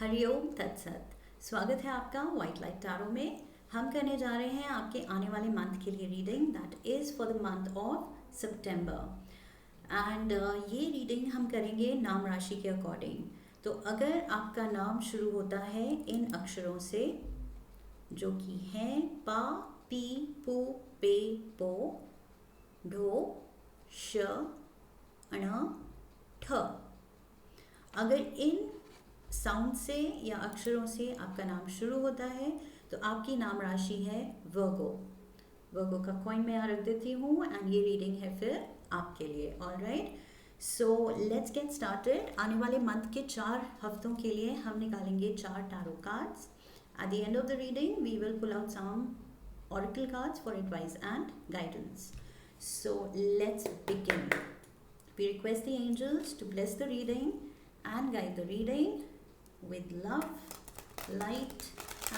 हरिओम तत्सत। स्वागत है आपका वाइट लाइट टैरो में। हम करने जा रहे हैं आपके आने वाले मंथ के लिए reading, that is for the month of September. And ये रीडिंग हम करेंगे नाम राशि के अकॉर्डिंग। तो अगर आपका नाम शुरू होता है इन अक्षरों से जो कि हैं पा, पी, पू, पे, पो, ढो, श, अण, ठ, अगर इन साउंड से या अक्षरों से आपका नाम शुरू होता है तो आपकी नाम राशि है वर्गो। वर्गो का कॉइन मैं यहाँ रख देती हूँ एंड ये रीडिंग है फिर आपके लिए। Alright, so let's get started. आने वाले मंथ के 4 हफ्तों के लिए हम निकालेंगे 4 tarot cards. At the end of the reading we will pull out some oracle cards for advice and guidance. So let's begin. We request the angels to bless the reading and guide the reading with love, light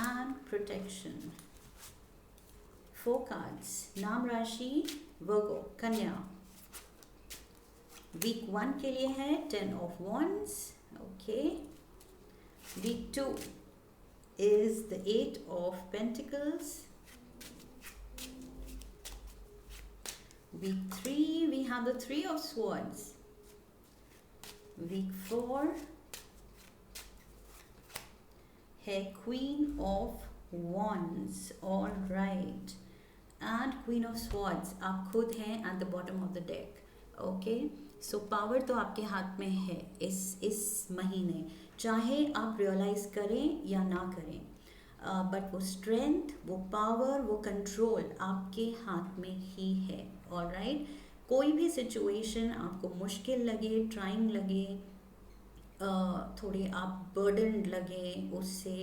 and protection. 4 cards. नाम राशि वर्गो कन्या। Week 1 के लिए है 10 of wands. Okay. Week 2 is the 8 of pentacles. Week 3 we have the 3 of swords. Week 4 है Queen of Wands. All right, and Queen of Swords आप खुद हैं at the bottom of the deck. Okay, so power तो आपके हाथ में है इस महीने, चाहे आप रियलाइज करें या ना करें, बट वो स्ट्रेंथ, वो पावर, वो कंट्रोल आपके हाथ में ही है। ऑलराइट, कोई भी सिचुएशन आपको मुश्किल लगे, ट्राइंग लगे, थोड़े आप बर्डन लगे उससे,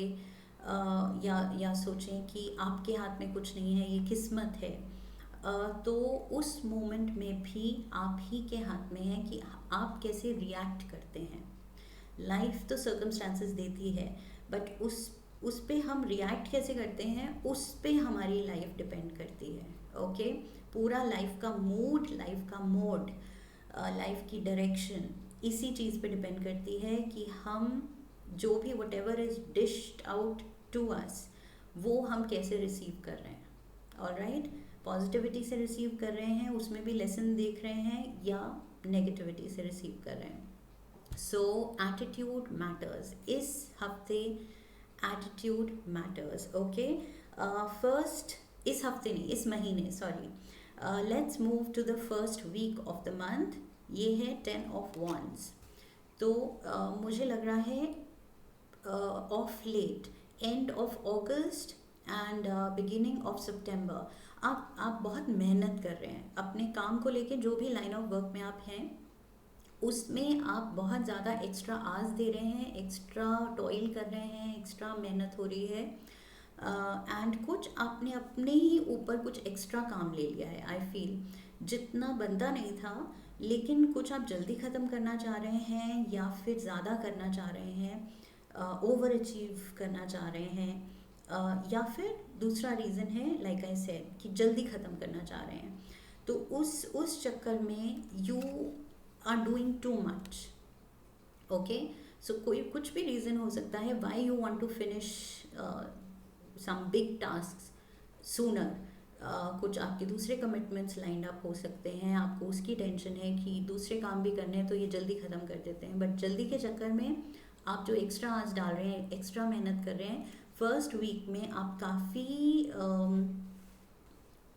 या सोचें कि आपके हाथ में कुछ नहीं है, ये किस्मत है, तो उस मोमेंट में भी आप ही के हाथ में है कि आप कैसे रिएक्ट करते हैं। लाइफ तो सर्कमस्टांसेस देती है, बट उस पे हम रिएक्ट कैसे करते हैं उस पे हमारी लाइफ डिपेंड करती है। ओके, पूरा लाइफ का मूड, लाइफ का मोड, लाइफ की डायरेक्शन इसी चीज़ पे डिपेंड करती है कि हम जो भी whatever is dished out to us वो हम कैसे रिसीव कर रहे हैं। ऑलराइट, पॉजिटिविटी से रिसीव कर रहे हैं, उसमें भी लेसन देख रहे हैं, या नेगेटिविटी से रिसीव कर रहे हैं। सो एटीट्यूड मैटर्स। इस हफ्ते एटीट्यूड मैटर्स। ओके, फर्स्ट, इस हफ्ते नहीं, इस महीने, sorry, let's move to the first week of the month. ये है 10 ऑफ wands। तो मुझे लग रहा है of late and of August and beginning of September आप बहुत मेहनत कर रहे हैं अपने काम को लेके। जो भी लाइन ऑफ वर्क में आप हैं उसमें आप बहुत ज़्यादा एक्स्ट्रा आवर्स दे रहे हैं, एक्स्ट्रा टॉयल कर रहे हैं, एक्स्ट्रा मेहनत हो रही है, एंड कुछ आपने अपने ही ऊपर कुछ एक्स्ट्रा काम ले लिया है। आई फील जितना बनता नहीं था, लेकिन कुछ आप जल्दी ख़त्म करना चाह रहे हैं या फिर ज़्यादा करना चाह रहे हैं, ओवर अचीव करना चाह रहे हैं, या फिर दूसरा रीज़न है लाइक आई सेड कि जल्दी ख़त्म करना चाह रहे हैं। तो उस चक्कर में you are doing too much. Okay, so कोई कुछ भी रीज़न हो सकता है why you want to finish some big task sooner. कुछ आपके दूसरे कमिटमेंट्स लाइंड अप हो सकते हैं, आपको उसकी टेंशन है कि दूसरे काम भी करने हैं तो ये जल्दी ख़त्म कर देते हैं, बट जल्दी के चक्कर में आप जो एक्स्ट्रा आवर्स डाल रहे हैं, एक्स्ट्रा मेहनत कर रहे हैं, फर्स्ट वीक में आप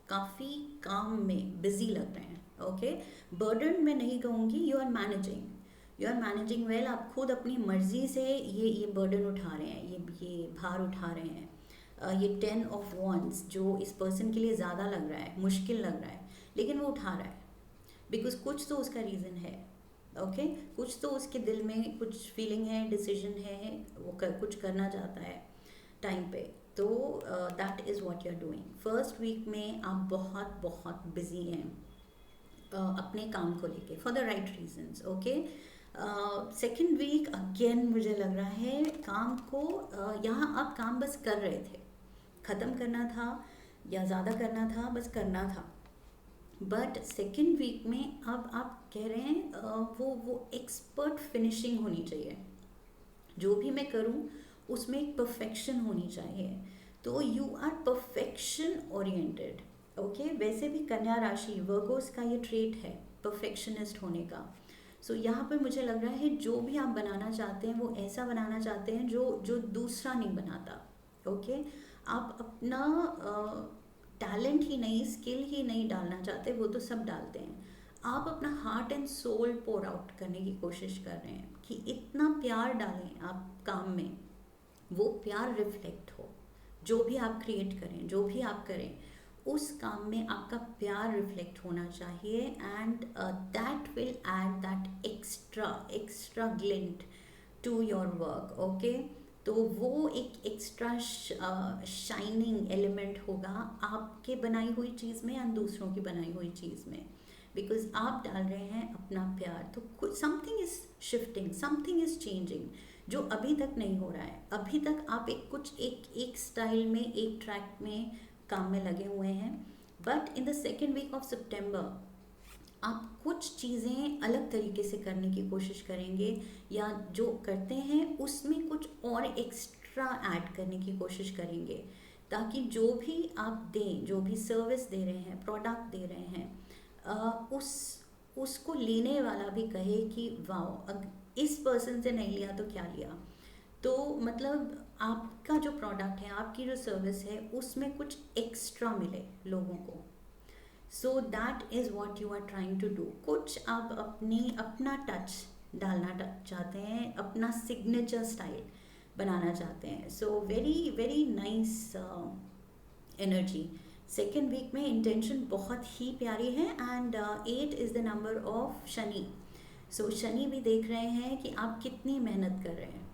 काफ़ी काम में बिजी लग रहे हैं। ओके, बर्डन मैं नहीं कहूँगी, यू आर मैनेजिंग वेल। आप खुद अपनी मर्जी से ये बर्डन उठा रहे हैं, ये भार उठा रहे हैं। ये 10 ऑफ wands जो इस पर्सन के लिए ज़्यादा लग रहा है, मुश्किल लग रहा है, लेकिन वो उठा रहा है बिकॉज कुछ तो उसका रीज़न है। ओके, कुछ तो उसके दिल में कुछ फीलिंग है, डिसीजन है, वो कुछ करना चाहता है टाइम पे। तो that is what you are doing. First week में आप बहुत बहुत बिजी हैं अपने काम को लेके for the right reasons. Okay, second week again मुझे लग रहा है काम को यहाँ आप काम बस कर रहे थे, ख़त्म करना था या ज़्यादा करना था, बस करना था, बट सेकेंड वीक में अब आप कह रहे हैं वो एक्सपर्ट फिनिशिंग होनी चाहिए। जो भी मैं करूँ उसमें एक परफेक्शन होनी चाहिए। तो you are perfection oriented. Okay, वैसे भी कन्या राशि वर्गोस का ये ट्रेट है परफेक्शनिस्ट होने का। सो यहाँ पर मुझे लग रहा है जो भी आप बनाना चाहते हैं वो ऐसा बनाना चाहते हैं जो जो दूसरा नहीं बनाता। ओके, आप अपना टैलेंट ही नहीं, स्किल ही नहीं डालना चाहते, वो तो सब डालते हैं। आप अपना heart and soul pour out करने की कोशिश कर रहे हैं कि इतना प्यार डालें आप काम में, वो प्यार रिफ्लेक्ट हो। जो भी आप क्रिएट करें, जो भी आप करें, उस काम में आपका प्यार रिफ्लेक्ट होना चाहिए। And that will add that extra glint to your work. Okay, तो वो एक एक्स्ट्रा शाइनिंग एलिमेंट होगा आपके बनाई हुई चीज़ में एंड दूसरों की बनाई हुई चीज़ में, बिकॉज आप डाल रहे हैं अपना प्यार। तो कुछ something is shifting, something is changing, जो अभी तक नहीं हो रहा है। अभी तक आप एक स्टाइल में, एक ट्रैक में काम में लगे हुए हैं, but in the second week of September आप कुछ चीज़ें अलग तरीके से करने की कोशिश करेंगे, या जो करते हैं उसमें कुछ और एक्स्ट्रा ऐड करने की कोशिश करेंगे, ताकि जो भी आप दें, जो भी सर्विस दे रहे हैं, प्रोडक्ट दे रहे हैं, उसको लेने वाला भी कहे कि वाह, इस पर्सन से नहीं लिया तो क्या लिया। तो मतलब आपका जो प्रोडक्ट है, आपकी जो सर्विस है, उसमें कुछ एक्स्ट्रा मिले लोगों को। So that is what you are trying to do. कुछ आप अपना टच डालना चाहते हैं, अपना सिग्नेचर स्टाइल बनाना चाहते हैं। So very very nice energy. Second week में इंटेंशन बहुत ही प्यारी है। And 8 is the number of Shani. So Shani भी देख रहे हैं कि आप कितनी मेहनत कर रहे हैं,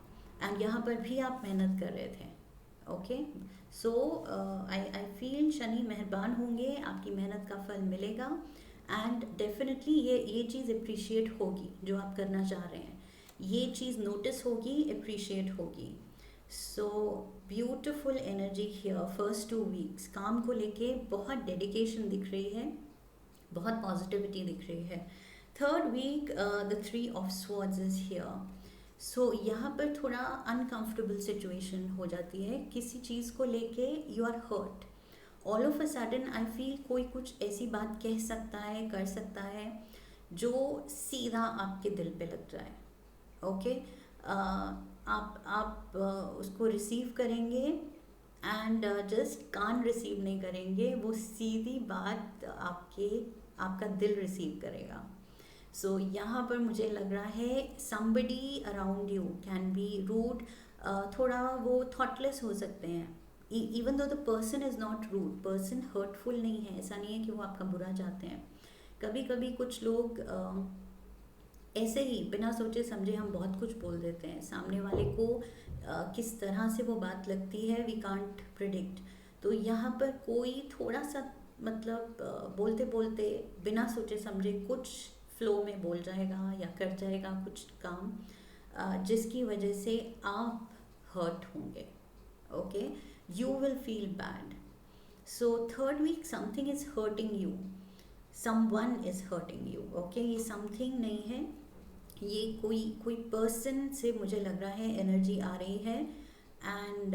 एंड यहाँ पर भी आप मेहनत कर रहे थे। Okay, so I feel Shani मेहरबान होंगे, आपकी मेहनत का फल मिलेगा, एंड डेफिनेटली ये चीज़ अप्रिशिएट होगी जो आप करना चाह रहे हैं, ये चीज़ नोटिस होगी, अप्रिशिएट होगी। So beautiful energy here. First 2 weeks काम को लेके बहुत डेडिकेशन दिख रही है, बहुत पॉजिटिविटी दिख रही है। Third week the 3 of swords is here. So यहाँ पर थोड़ा अनकंफर्टेबल सिचुएशन हो जाती है, किसी चीज़ को लेके you are hurt. All of a sudden I feel कोई कुछ ऐसी बात कह सकता है, कर सकता है, जो सीधा आपके दिल पे लग जाए। ओके, आप उसको रिसीव करेंगे एंड जस्ट कान रिसीव नहीं करेंगे, वो सीधी बात आपका दिल रिसीव करेगा। सो यहाँ पर मुझे लग रहा है somebody around you can be rude, थोड़ा वो थॉटलेस हो सकते हैं। Even though the person is not rude, person hurtful नहीं है, ऐसा नहीं है कि वो आपका बुरा चाहते हैं। कभी कभी कुछ लोग ऐसे ही बिना सोचे समझे हम बहुत कुछ बोल देते हैं, सामने वाले को किस तरह से वो बात लगती है वी कांट प्रिडिक्ट। तो यहाँ पर कोई थोड़ा सा मतलब बोलते बोलते बिना सोचे समझे कुछ फ्लो में बोल जाएगा या कर जाएगा कुछ काम, जिसकी वजह से आप हर्ट होंगे। Okay, you will feel bad. So third week something is hurting you, someone is hurting you. Okay, ये समथिंग नहीं है, ये कोई पर्सन से मुझे लग रहा है एनर्जी आ रही है, एंड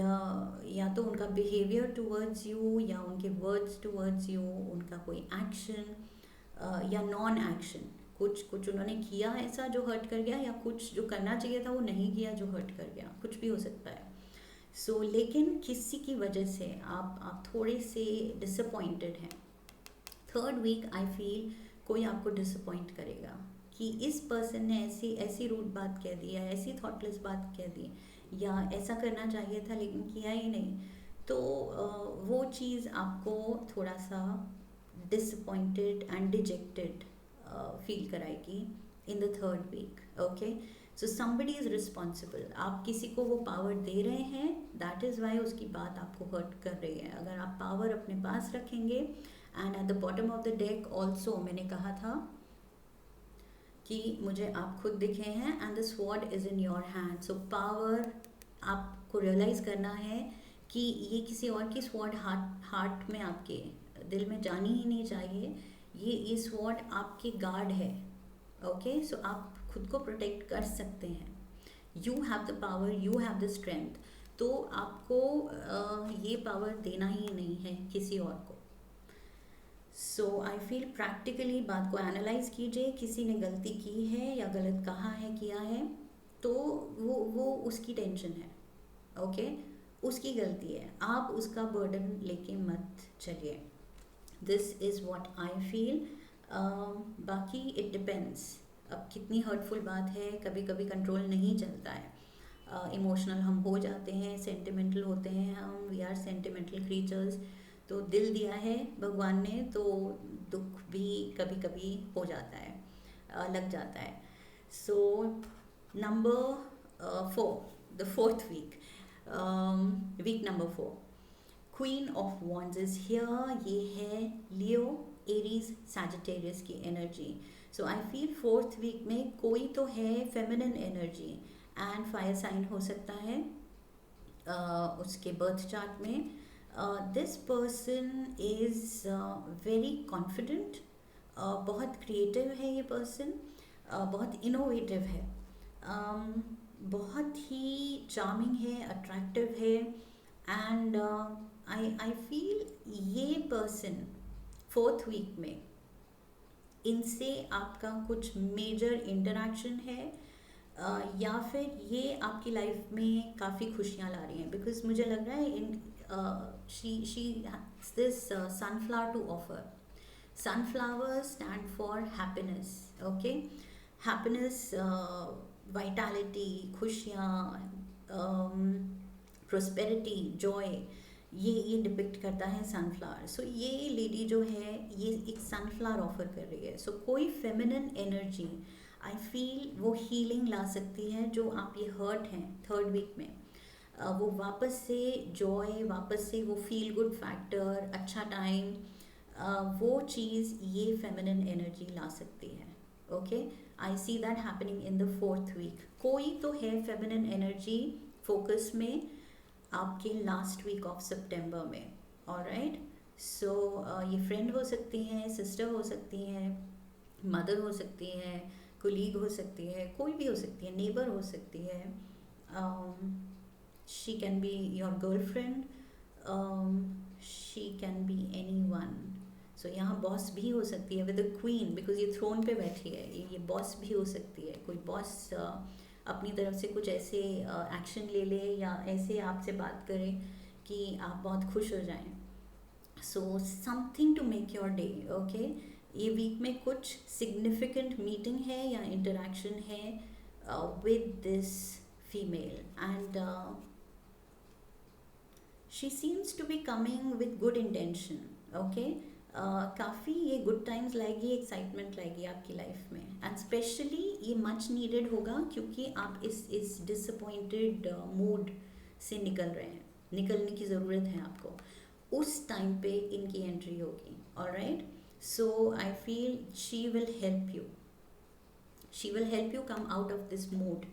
या तो उनका बिहेवियर टूवर्ड्स यू, या उनके वर्ड्स टूवर्ड्स यू, उनका कोई एक्शन या नॉन एक्शन, कुछ उन्होंने किया ऐसा जो हर्ट कर गया, या कुछ जो करना चाहिए था वो नहीं किया जो हर्ट कर गया, कुछ भी हो सकता है। सो लेकिन किसी की वजह से आप थोड़े से डिसअपॉइंटेड हैं। थर्ड वीक आई फील कोई आपको डिसअपॉइंट करेगा कि इस पर्सन ने ऐसी रूड बात कह दी, या ऐसी थॉटलेस बात कह दी, या ऐसा करना चाहिए था लेकिन किया ही नहीं। तो वो चीज़ आपको थोड़ा सा डिसअपॉइंटेड एंड डिजेक्टेड फील कराएगी in the third week. Okay, so somebody is responsible, आप किसी को वो पावर दे रहे हैं, दैट इज़ वाई उसकी बात आपको हर्ट कर रही है। अगर आप पावर अपने पास रखेंगे, and at the bottom of the deck also मैंने कहा था कि मुझे आप खुद दिखे हैं, and the sword is in your hand. So power आपको रियलाइज़ करना है कि ये किसी और की स्वॉर्ड हार्ट में, आपके दिल में जानी ही नहीं चाहिए। ये स्वॉर्ड आपके गार्ड है। ओके, सो आप खुद को प्रोटेक्ट कर सकते हैं। You have the power, you have the strength, तो आपको ये पावर देना ही नहीं है किसी और को। सो आई फील प्रैक्टिकली बात को एनालाइज कीजिए, किसी ने गलती की है या गलत कहा है, किया है, तो वो उसकी टेंशन है, ओके उसकी गलती है, आप उसका बर्डन लेके मत चलिए। This is what I feel. बाकी इट डिपेंड्स, अब कितनी हर्टफुल बात है, कभी कभी कंट्रोल नहीं चलता है, इमोशनल हम हो जाते हैं, सेंटिमेंटल होते हैं हम, वी आर सेंटिमेंटल क्रीचर्स, तो दिल दिया है भगवान ने तो दुख भी कभी कभी हो जाता है, लग जाता है। So number 4, the fourth week, week number 4, queen of wands is here. ये है लियो, एरीज, सैजिटेरियस की energy. So I feel fourth week में कोई तो है feminine energy and fire sign हो सकता है उसके बर्थ चार्ट में। This person is very confident, बहुत क्रिएटिव है ये पर्सन, बहुत इनोवेटिव है, बहुत ही चार्मिंग है, अट्रैक्टिव है, एंड आई फील ये पर्सन फोर्थ वीक में इनसे आपका कुछ मेजर इंटरेक्शन है, या फिर ये आपकी लाइफ में काफ़ी खुशियाँ ला रही हैं, बिकॉज मुझे लग रहा है in she this sunflower to offer. Sunflower stand for happiness, okay, happiness, vitality, खुशियाँ, प्रोस्पेरिटी, जॉय, ये डिपिक्ट करता है सनफ्लावर। सो ये लेडी जो है ये एक सनफ्लावर ऑफर कर रही है। सो कोई फेमिनिन एनर्जी आई फील वो हीलिंग ला सकती है, जो आप ये हर्ट हैं थर्ड वीक में, वो वापस से जॉय, वापस से वो फील गुड फैक्टर, अच्छा टाइम, वो चीज़ ये फेमिनिन एनर्जी ला सकती है, okay. I see that happening in the fourth week. कोई तो है फेमिनिन एनर्जी फोकस में आपके लास्ट वीक ऑफ सितंबर में, ऑलराइट। सो ये फ्रेंड हो सकती हैं, सिस्टर हो सकती हैं, मदर हो सकती हैं, कोलीग हो सकती है, कोई भी हो सकती है, नेबर हो सकती है, she can be your girlfriend, she can be anyone. So यहाँ बॉस भी हो सकती है विद द क्वीन, बिकॉज ये थ्रोन पे बैठी है, ये बॉस भी हो सकती है, कोई बॉस अपनी तरफ से कुछ ऐसे एक्शन ले ले या ऐसे आपसे बात करे कि आप बहुत खुश हो जाएं। So something to make your day, okay. ये वीक में कुछ सिग्निफिकेंट मीटिंग है या इंटरेक्शन है with this female, and she seems to be coming with good intention, okay. काफ़ी ये गुड टाइम्स लाएगी, एक्साइटमेंट लाएगी आपकी लाइफ में, एंड स्पेशली ये मच नीडेड होगा क्योंकि आप इस डिसअपॉइंटेड मूड से निकल रहे हैं, निकलने की ज़रूरत है आपको, उस टाइम पे इनकी एंट्री होगी, alright. So I feel she will help you, she will help you come out of this mood.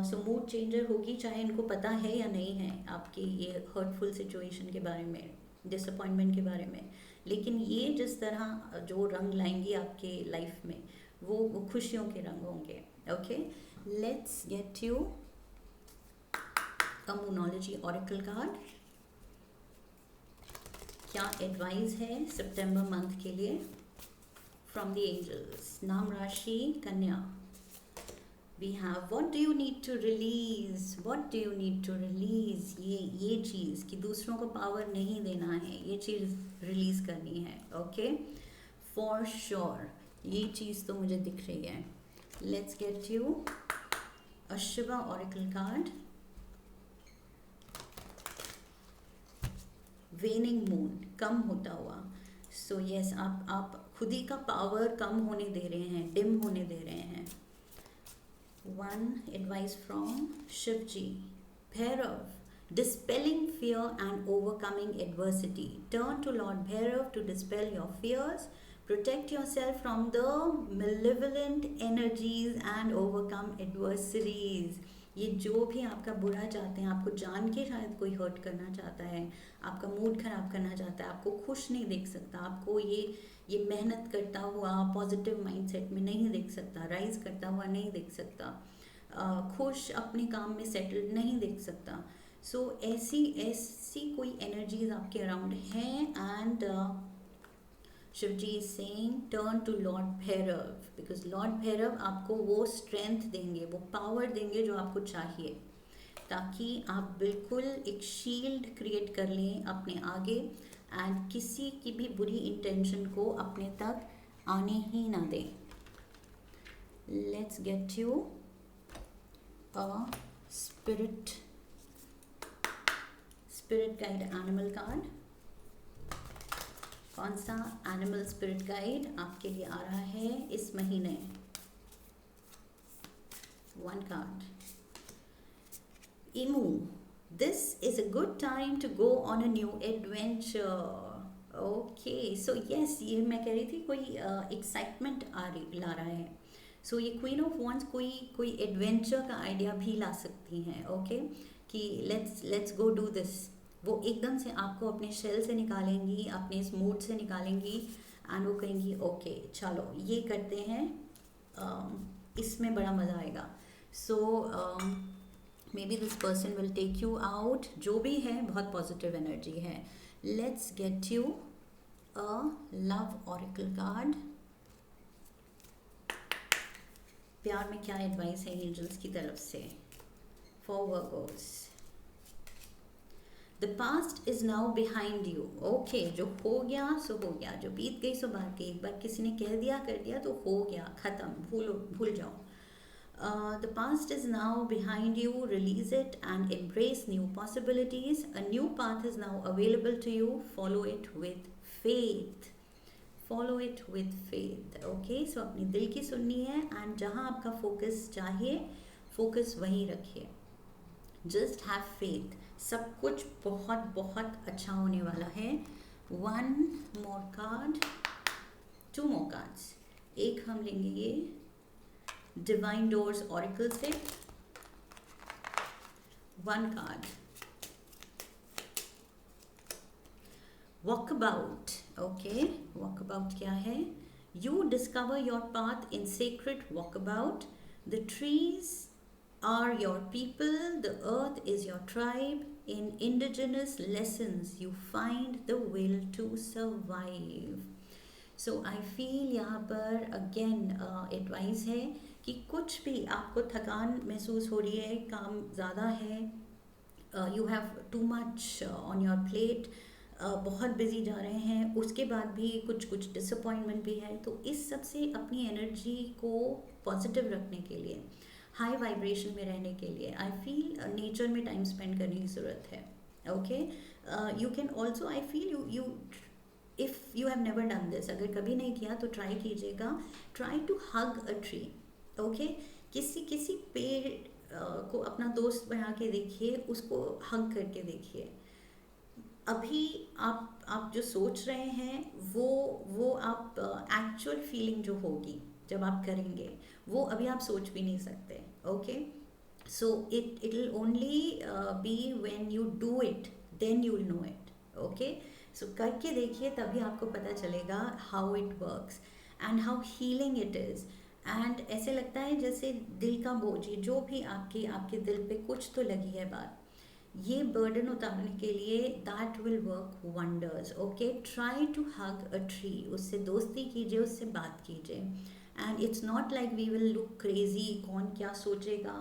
So mood changer होगी, चाहे इनको पता है या नहीं है आपकी ये हर्टफुल सिचुएशन के बारे में, डिसअपॉइंटमेंट के बारे में, लेकिन ये जिस तरह जो रंग लाएंगी आपके लाइफ में वो खुशियों के रंग होंगे, okay. Let's get you a Moonology oracle card. क्या एडवाइस है सितंबर मंथ के लिए फ्रॉम द एंजल्स? नाम राशि कन्या। We have what do you need to release, what do you need to release, ये चीज़ कि दूसरों को पावर नहीं देना है, ये चीज़ रिलीज़ करनी है, ओके, फॉर श्योर ये चीज़ तो मुझे दिख रही है। Let's get you a Shiva oracle card. Waning moon, कम होता हुआ, सो यस आप खुद ही का पावर कम होने दे रहे हैं, डिम होने दे रहे हैं। One advice from Shivji, Bhairav, dispelling fear and overcoming adversity. Turn to Lord Bhairav to dispel your fears, protect yourself from the malevolent energies and overcome adversities. ये जो भी आपका बुरा चाहते हैं, आपको जान के शायद कोई हर्ट करना चाहता है, आपका मूड खराब करना चाहता है, आपको खुश नहीं देख सकता, आपको ये मेहनत करता हुआ पॉजिटिव माइंडसेट में नहीं देख सकता, राइज करता हुआ नहीं देख सकता, खुश अपने काम में सेटल्ड नहीं देख सकता. सो ऐसी ऐसी कोई एनर्जीज आपके अराउंड हैं. And Shivji is saying turn to lord Bhairav, because lord Bhairav आपको वो स्ट्रेंथ देंगे, वो पावर देंगे जो आपको चाहिए, ताकि आप बिल्कुल एक शील्ड क्रिएट कर लें अपने आगे एंड किसी की भी बुरी इंटेंशन को अपने तक आने ही ना दें. Let's get you a spirit guide animal card. कौन सा एनिमल स्पिरिट गाइड आपके लिए आ रहा है इस महीने? One card. Emu, this is a good time to go on a new adventure. Okay, so yes, ये मैं कह रही थी कोई एक्साइटमेंट ला रहा है. सो ये क्वीन ऑफ वॉन्ड्स कोई एडवेंचर का आइडिया भी ला सकती हैं. ओके, कि लेट्स गो डू दिस. वो एकदम से आपको अपने शेल से निकालेंगी, अपने इस मूड से निकालेंगी एंड वो कहेंगी ओके चलो ये करते हैं, इसमें बड़ा मज़ा आएगा. सो maybe this person will take you out. जो भी है बहुत पॉजिटिव एनर्जी है. Let's get you a love oracle card. प्यार में क्या एडवाइस है एंजल्स की तरफ से for Virgo's? The past is now behind you. Okay, जो हो गया सो हो गया, जो बीत गई सो बात गई. एक बार किसी ने कह दिया कर दिया तो हो गया, ख़त्म, भूल जाओ. The past is now behind you. Release it and embrace new possibilities. A new path is now available to you. Follow it with faith. Follow it with faith. Okay, so अपनी दिल की सुननी है एंड जहाँ आपका focus चाहिए focus वहीं रखिए. Just have faith. सब कुछ बहुत बहुत अच्छा होने वाला है. One more card. Two more cards. एक हम लेंगे ये डिवाइन डोर्स ऑरेकल से. One card walkabout. Okay, walkabout क्या है? You discover your path in secret walkabout. The trees are your people, the earth is your tribe. In indigenous lessons you find the will to survive. So I feel यहाँ पर again advice है कि कुछ भी आपको थकान महसूस हो रही है, काम ज़्यादा है, you have too much on your plate, बहुत बिजी जा रहे हैं, उसके बाद भी कुछ डिसअपॉइंटमेंट भी है, तो इस सब से अपनी एनर्जी को पॉजिटिव रखने के लिए, हाई वाइब्रेशन में रहने के लिए आई फील नेचर में टाइम स्पेंड करने की ज़रूरत है. Okay, you can also I feel you if you have never done this, अगर कभी नहीं किया तो ट्राई कीजिएगा. Try to hug a tree. Okay, किसी पेड़ को अपना दोस्त बना के देखिए, उसको हग करके देखिए. अभी आप जो सोच रहे हैं वो आप एक्चुअल फीलिंग जो होगी जब आप करेंगे वो अभी आप सोच भी नहीं सकते. Okay, so it will only be when you do it, then you will know it. Okay, so करके देखिए, तभी आपको पता चलेगा how it works and how healing it is. And ऐसे लगता है जैसे दिल का बोझ, जो भी आपके दिल पे कुछ तो लगी है बात, ये बर्डन उतारने के लिए that will work wonders. Okay, try to hug a tree. उससे दोस्ती कीजिए, उससे बात कीजिए. And it's not like we will look crazy, कौन क्या सोचेगा,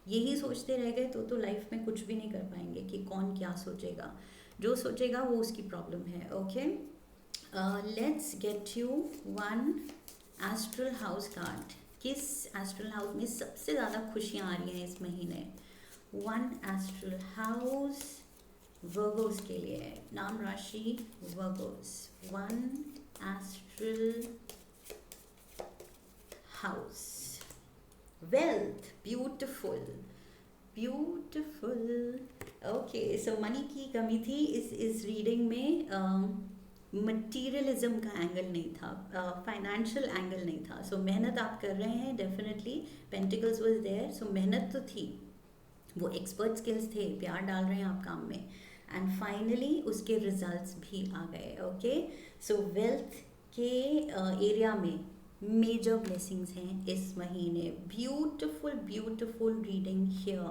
यही सोचते रह गए तो लाइफ में कुछ भी नहीं कर पाएंगे कि कौन क्या सोचेगा. जो सोचेगा वो उसकी प्रॉब्लम है. Okay, let's get you one astral house card. किस एस्ट्रल हाउस में सबसे ज़्यादा खुशियाँ आ रही हैं इस महीने? वन एस्ट्रल हाउस वर्गोस के लिए, नाम राशि Virgos. One astral house, wealth, beautiful. Okay, so money की कमी थी इस रीडिंग में. मटीरियलिज्म का एंगल नहीं था, फाइनेंशियल एंगल नहीं था. सो मेहनत आप कर रहे हैं डेफिनेटली, पेंटिकल्स वाज देयर. सो मेहनत तो थी, वो एक्सपर्ट स्किल्स थे, प्यार डाल रहे हैं आप काम में एंड फाइनली उसके रिजल्ट्स भी आ गए. ओके, सो वेल्थ के एरिया में मेजर ब्लेसिंग्स हैं इस महीने. Beautiful beautiful reading here.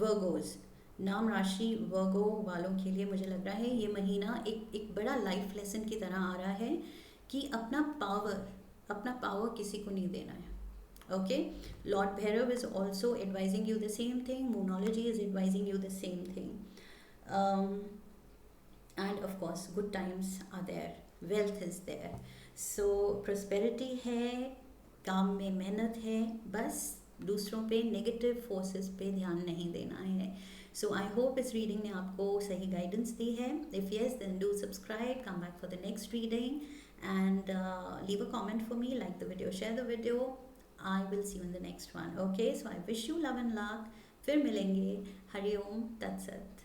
Virgos, नाम राशि वर्गो वालों के लिए मुझे लग रहा है ये महीना एक बड़ा लाइफ लेसन की तरह आ रहा है कि अपना पावर किसी को नहीं देना है. Okay, Lord Bhairav is also advising you the same thing. Moonology is advising you the same thing. Um, and of course, good times are there. Wealth is there. So prosperity है, काम में मेहनत है, बस दूसरों पे नेगेटिव फोर्सेस पे ध्यान नहीं देना है. So I hope इस रीडिंग ने आपको सही गाइडेंस दी है. If yes, then do subscribe, come back for the next reading, and leave a comment for me, like the video, share the video. I will see you in the next one. Okay, so I wish you love and luck. फिर मिलेंगे. हरि ओम तत्सत.